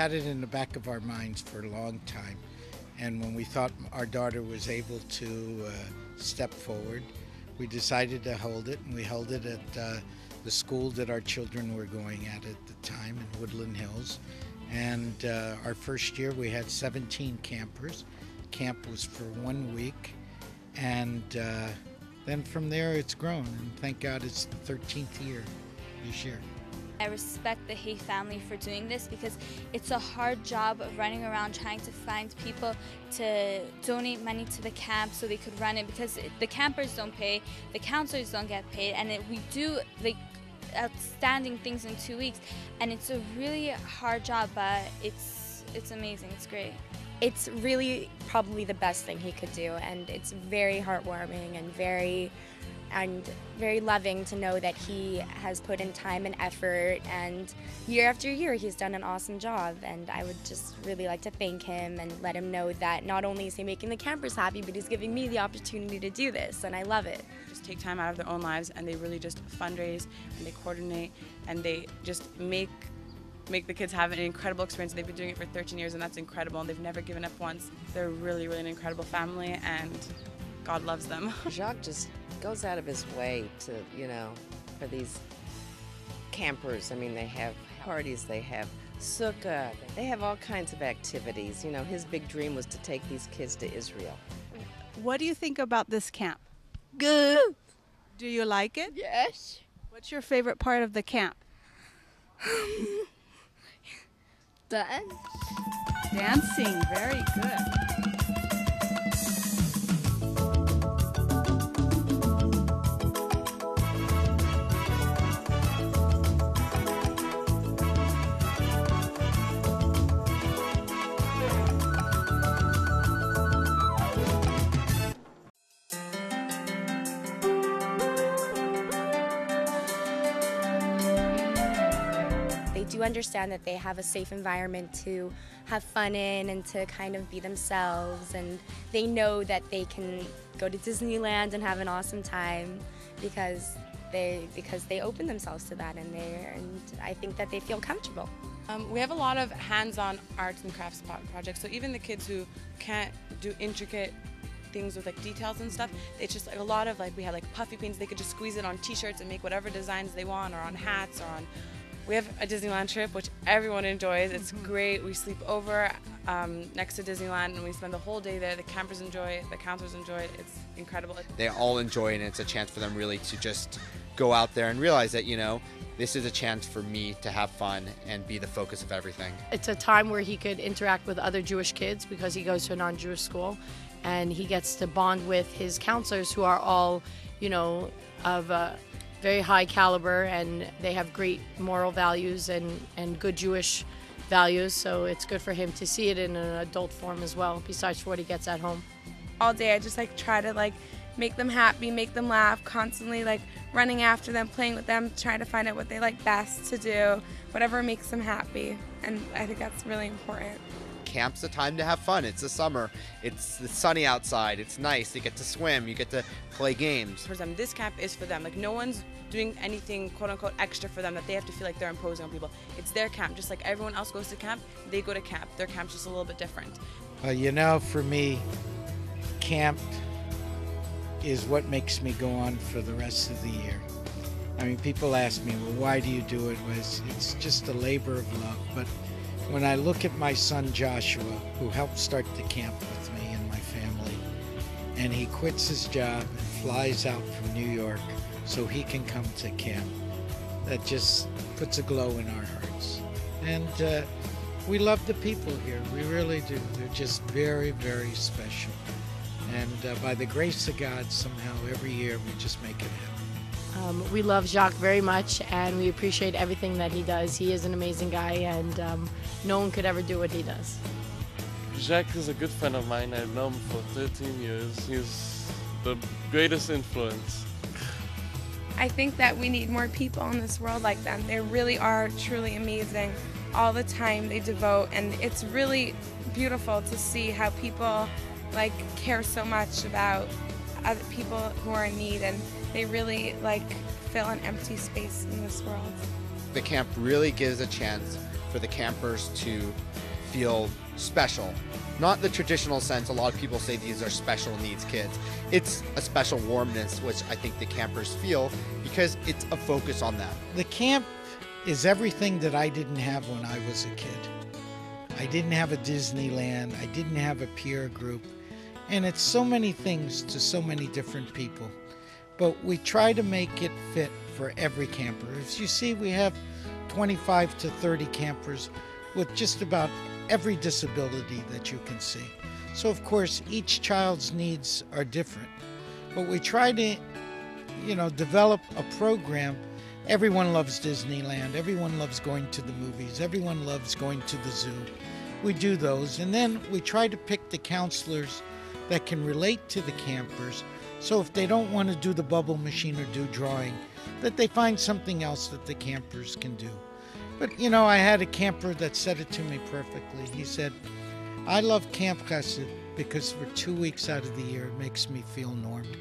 had it in the back of our minds for a long time. And when we thought our daughter was able to step forward, we decided to hold it, and we held it at the school that our children were going at the time in Woodland Hills. And our first year we had 17 campers. Camp was for 1 week, and then from there it's grown, and thank God it's the 13th year this year. I respect the Hay family for doing this because it's a hard job of running around trying to find people to donate money to the camp so they could run it, because the campers don't pay, the counselors don't get paid, and we do like outstanding things in 2 weeks, and it's a really hard job, but it's amazing, it's great. It's really probably the best thing he could do, and it's very heartwarming and very loving to know that he has put in time and effort, and year after year he's done an awesome job. And I would just really like to thank him and let him know that not only is he making the campers happy, but he's giving me the opportunity to do this, and I love it. Just take time out of their own lives, and they really just fundraise and they coordinate and they just make the kids have an incredible experience. They've been doing it for 13 years, and that's incredible, and they've never given up once. They're really, really an incredible family, and God loves them. Jacques just goes out of his way to, for these campers. I mean, they have parties, they have sukkah, they have all kinds of activities. His big dream was to take these kids to Israel. What do you think about this camp? Good. Do you like it? Yes. What's your favorite part of the camp? Dance. Dancing, very good. Do understand that they have a safe environment to have fun in and to kind of be themselves, and they know that they can go to Disneyland and have an awesome time because they open themselves to that, and I think that they feel comfortable. We have a lot of hands-on arts and crafts projects, so even the kids who can't do intricate things with like details and stuff, it's just like a lot of we had like puffy paints. They could just squeeze it on t-shirts and make whatever designs they want, or on hats, or on. We have a Disneyland trip, which everyone enjoys. It's great. We sleep over next to Disneyland, and we spend the whole day there. The campers enjoy it. The counselors enjoy it. It's incredible. They all enjoy it, and it's a chance for them really to just go out there and realize that, this is a chance for me to have fun and be the focus of everything. It's a time where he could interact with other Jewish kids because he goes to a non-Jewish school, and he gets to bond with his counselors who are all, of very high caliber, and they have great moral values and good Jewish values, so it's good for him to see it in an adult form as well, besides what he gets at home. All day I just try to make them happy, make them laugh, constantly running after them, playing with them, trying to find out what they like best to do, whatever makes them happy, and I think that's really important. Camp's a time to have fun. It's the summer. It's sunny outside. It's nice. You get to swim. You get to play games. For them, this camp is for them. No one's doing anything quote-unquote extra for them that they have to feel like they're imposing on people. It's their camp. Just like everyone else goes to camp, they go to camp. Their camp's just a little bit different. For me, camp is what makes me go on for the rest of the year. I mean, people ask me, well, why do you do it? Well, it's just a labor of love. But when I look at my son Joshua, who helped start the camp with me and my family, and he quits his job and flies out from New York so he can come to camp, that just puts a glow in our hearts. And we love the people here, we really do. They're just very, very special. And by the grace of God, somehow every year we just make it happen. We love Jacques very much, and we appreciate everything that he does. He is an amazing guy, and no one could ever do what he does. Jacques is a good friend of mine. I've known him for 13 years. He's the greatest influence. I think that we need more people in this world like them. They really are truly amazing. All the time they devote, and it's really beautiful to see how people care so much about other people who are in need, and they really fill an empty space in this world. The camp really gives a chance for for the campers to feel special. Not the traditional sense, a lot of people say these are special needs kids. It's a special warmness, which I think the campers feel because it's a focus on them. The camp is everything that I didn't have when I was a kid. I didn't have a Disneyland, I didn't have a peer group, and it's so many things to so many different people. But we try to make it fit for every camper. As you see, we have 25 to 30 campers with just about every disability that you can see. So of course, each child's needs are different. But we try to, develop a program. Everyone loves Disneyland. Everyone loves going to the movies. Everyone loves going to the zoo. We do those. And then we try to pick the counselors that can relate to the campers. So if they don't want to do the bubble machine or do drawing, that they find something else that the campers can do. But, I had a camper that said it to me perfectly. He said, I love Camp Chesed because for 2 weeks out of the year, it makes me feel normal.